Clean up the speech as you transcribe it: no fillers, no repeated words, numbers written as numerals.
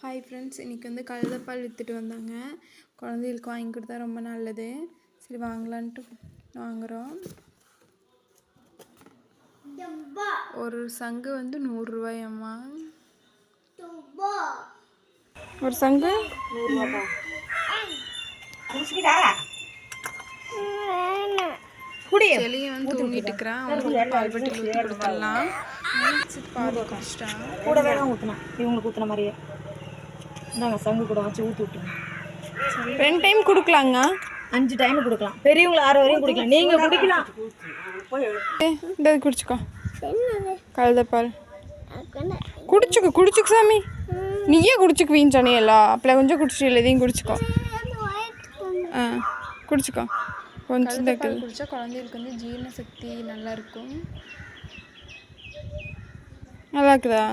Hi friends, இன்றைக்கி வந்து கழுதைப்பால் விற்றுட்டு வந்தாங்க. குழந்தைகளுக்கு வாங்கி கொடுத்தா ரொம்ப நல்லது. சரி வாங்கலான்ட்டு வாங்குகிறோம். ஒரு சங்கு வந்து 100 ரூபாயம்மா. ஒரு சங்கு 100 ரூபா. செலியை வந்து தூங்கிட்டு இருக்கிறான். அவங்களுக்கு பால் பட்டியில் ஊற்றி கொடுத்துடலாம். பால் குடிச்சிட்டான். கூட வேணா ஊற்றலாம். இவங்களுக்கு ஊற்றுன மாதிரியே இந்தாங்க சங்கு கூட வச்சு ஊற்றி விட்டுருங்க. 2 டைம் கொடுக்கலாங்க. 5 டைம் கொடுக்கலாம். பெரியவங்களை 6 வரையும் குடிக்கலாம். நீங்கள் குடிக்கலாம். இந்த குடிச்சுக்கோ. கழுதைப்பால் குடிச்சுக்கோ சாமி. நீயே குடிச்சுக்குவீன்னு சொன்னியல்லா. அப்பல கொஞ்சம் குடிச்சிட்டு இதையும் குடிச்சுக்கோ. குடிச்சுக்கோ. கொஞ்சம் பால் குடித்தா குழந்தைகளுக்கு வந்து ஜீரண சக்தி நல்லா இருக்கும். நல்லா இருக்குதா?